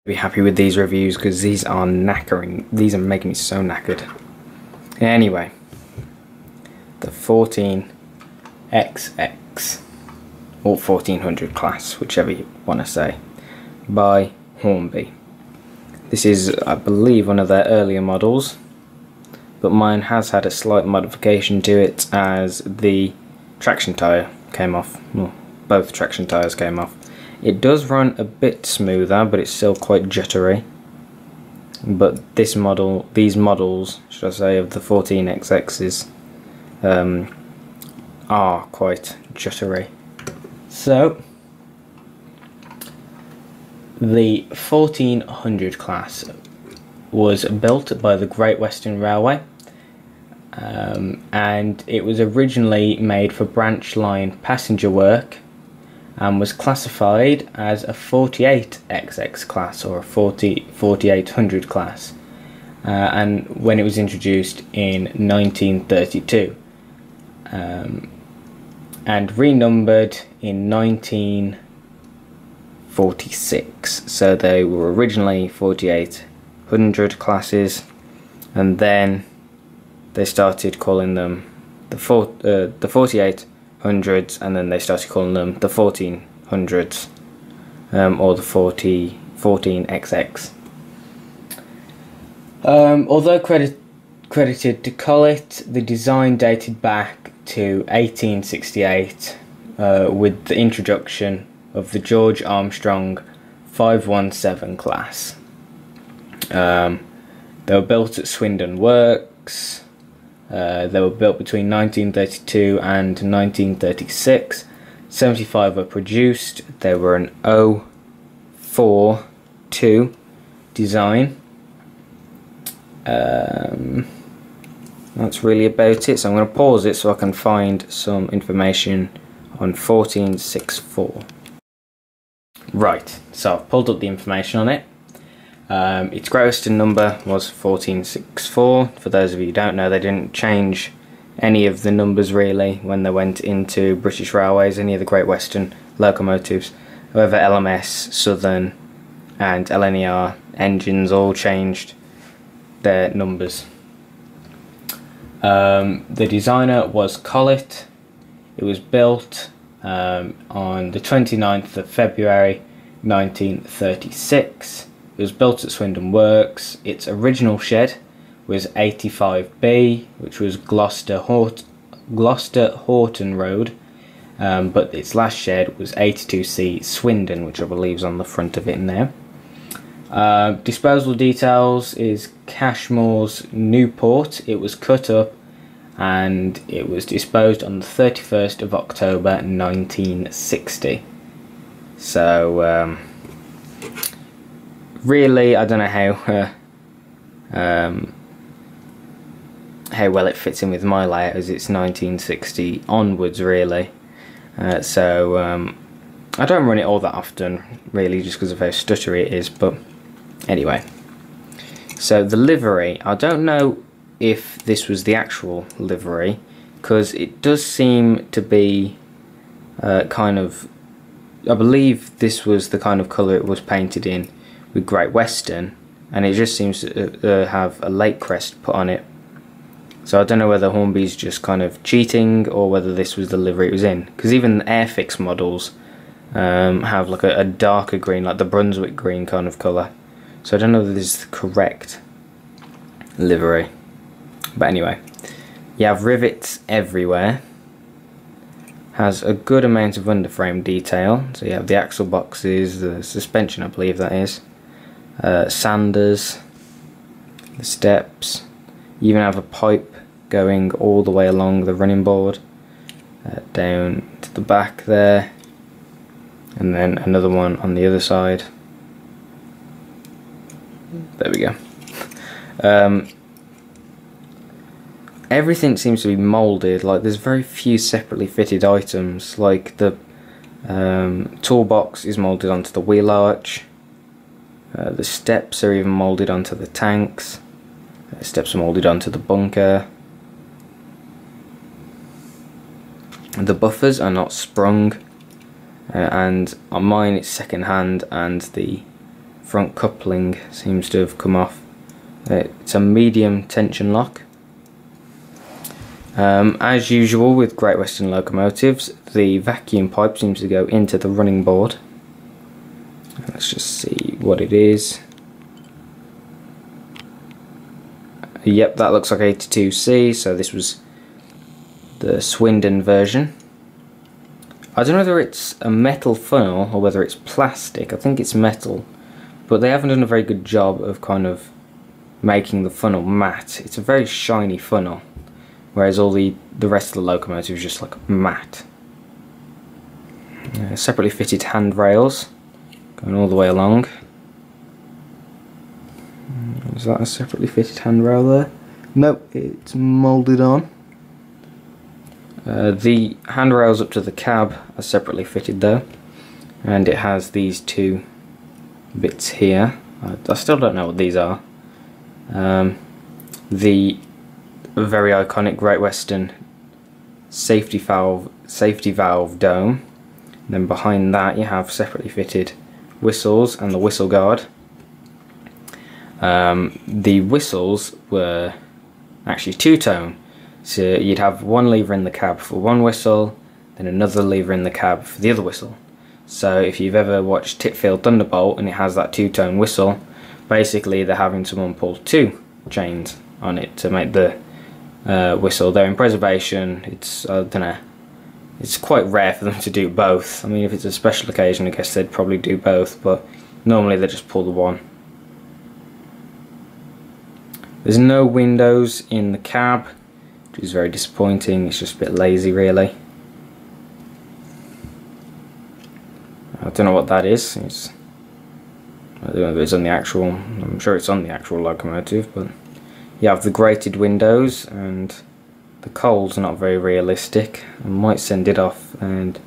Be happy with these reviews because these are knackering. These are making me so knackered. Anyway, the 14XX or 1400 class, whichever you want to say, by Hornby. This is, I believe, one of their earlier models, but mine has had a slight modification to it as the traction tyre came off. Well, both traction tyres came off. It does run a bit smoother, but it's still quite jittery. But these models, should I say, of the 14XXs are quite jittery. So, the 1400 class was built by the Great Western Railway, and it was originally made for branch line passenger work and was classified as a 48XX class or a 4800 class, and when it was introduced in 1932 and renumbered in 1946. So they were originally 4800 classes, and then they started calling them the 4800s, and then they started calling them the 1400s, or the 14XX. Although credited to Collett, the design dated back to 1868 with the introduction of the George Armstrong 517 class. They were built at Swindon Works. They were built between 1932 and 1936. 75 were produced. They were an 042 design. That's really about it. So I'm going to pause it so I can find some information on 1464. Right, so I've pulled up the information on it. Its Great Western number was 1464. For those of you who don't know, they didn't change any of the numbers really when they went into British Railways, any of the Great Western locomotives. However, LMS, Southern and LNER engines all changed their numbers. The designer was Collett. It was built on the 29th of February 1936. It was built at Swindon Works. Its original shed was 85B, which was Gloucester Horton Road, but its last shed was 82C Swindon, which I believe is on the front of it now. Disposal details is Cashmore's Newport. It was cut up and it was disposed on the 31st of October 1960. So really, I don't know how well it fits in with my layout, as it's 1960 onwards really. So I don't run it all that often really, just because of how stuttery it is, but anyway. So the livery, I don't know if this was the actual livery, because it does seem to be kind of, I believe this was the kind of colour it was painted in with Great Western, and it just seems to have a lake crest put on it. So I don't know whether Hornby's just kind of cheating or whether this was the livery it was in, because even the Airfix models have like a darker green, like the Brunswick green kind of colour. So I don't know if this is the correct livery. But anyway, you have rivets everywhere. Has a good amount of underframe detail. So you have the axle boxes, the suspension, I believe that is. Sanders, the steps. You even have a pipe going all the way along the running board, down to the back there, and then another one on the other side. There we go. Everything seems to be moulded, like there's very few separately fitted items, like the toolbox is moulded onto the wheel arch, the steps are even moulded onto the tanks, the steps are moulded onto the bunker, the buffers are not sprung, and on mine it's second hand and the front coupling seems to have come off. It's a medium tension lock. As usual with Great Western locomotives, the vacuum pipe seems to go into the running board. Let's just see what it is. Yep, that looks like 82C, so this was the Swindon version. I don't know whether it's a metal funnel or whether it's plastic. I think it's metal, but they haven't done a very good job of kind of making the funnel matte. It's a very shiny funnel, whereas all the rest of the locomotive is just like matte. Separately fitted handrails going all the way along. Is that a separately fitted handrail there? Nope, it's moulded on. The handrails up to the cab are separately fitted though, and it has these two bits here. I still don't know what these are. The very iconic Great Western safety valve dome. And then behind that you have separately fitted whistles and the whistle guard. The whistles were actually two-tone, so you'd have one lever in the cab for one whistle, then another lever in the cab for the other whistle. So if you've ever watched Titfield Thunderbolt and it has that two-tone whistle, basically they're having someone pull two chains on it to make the whistle. They're in preservation. It's, I don't know, it's quite rare for them to do both. I mean, if it's a special occasion, I guess they'd probably do both, but normally they just pull the one. There's no windows in the cab, which is very disappointing. It's just a bit lazy, really. I don't know what that is. I don't know if it's on the actual, I'm sure it's on the actual locomotive, but you have the grated windows, and the coal's not very realistic. I might send it off and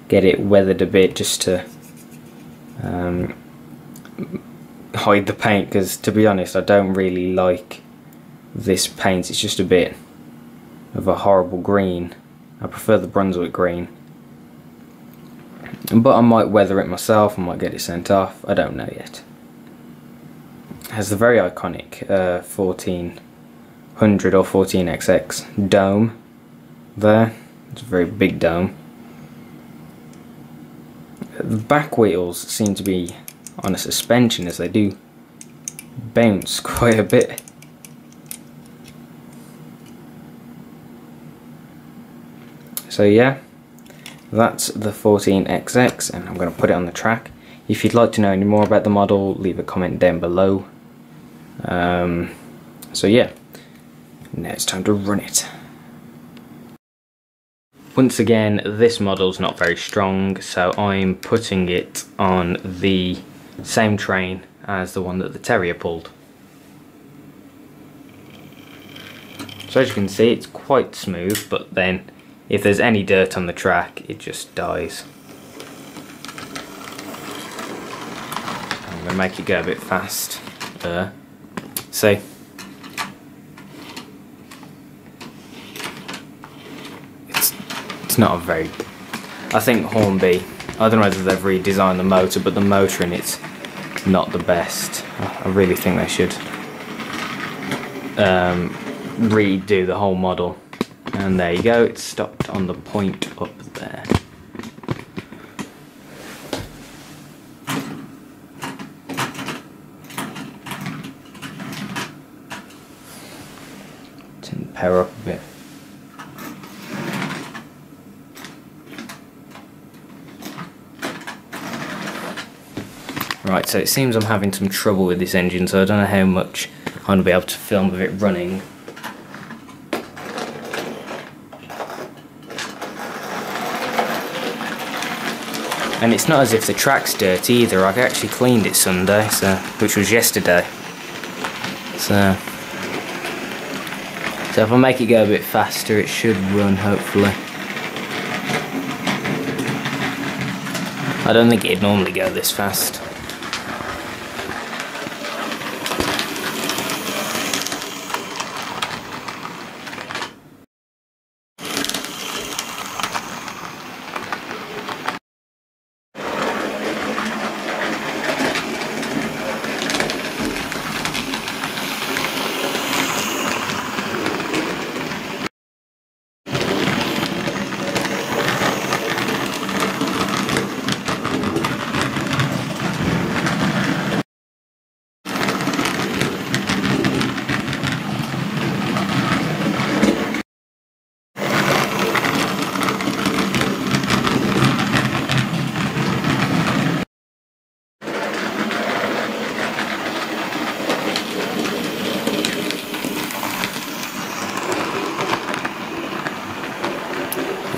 get it weathered a bit just to hide the paint, because to be honest I don't really like this paint. It's just a bit of a horrible green. I prefer the Brunswick green, but I might weather it myself. I might get it sent off. I don't know yet. It has the very iconic 1400 or 14XX dome there. It's a very big dome. The back wheels seem to be on a suspension, as they do bounce quite a bit. So yeah, that's the 14XX, and I'm going to put it on the track. If you'd like to know any more about the model, leave a comment down below. So yeah, now it's time to run it. Once again, this model's not very strong, so I'm putting it on the same train as the one that the Terrier pulled. So as you can see, it's quite smooth, but then if there's any dirt on the track, it just dies. I'm going to make it go a bit fast. See? It's not a very... I think Hornby, I don't know whether they've redesigned the motor, but the motor in it's not the best. I really think they should redo the whole model. And there you go, it's stopped on the point up there. Turn the power up a bit. Right, so it seems I'm having some trouble with this engine, so I don't know how much I'm going to be able to film of it running. And it's not as if the track's dirty either. I actually cleaned it Sunday, which was yesterday. So if I make it go a bit faster, it should run, hopefully. I don't think it'd normally go this fast.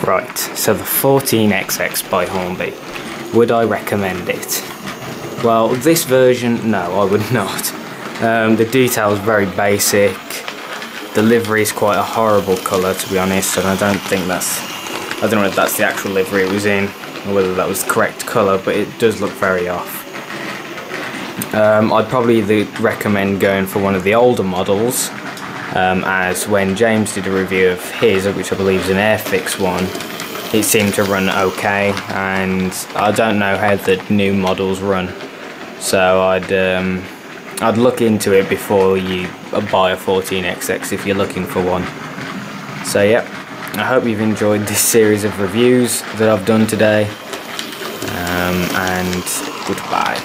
Right, so the 14XX by Hornby. Would I recommend it? Well, this version, no, I would not. The detail is very basic. The livery is quite a horrible colour, to be honest, and I don't know if that's the actual livery it was in, or whether that was the correct colour, but it does look very off. I'd probably recommend going for one of the older models, as when James did a review of his, which I believe is an Airfix one, it seemed to run okay, and I don't know how the new models run, so I'd look into it before you buy a 14XX if you're looking for one. So yeah, I hope you've enjoyed this series of reviews that I've done today, and goodbye.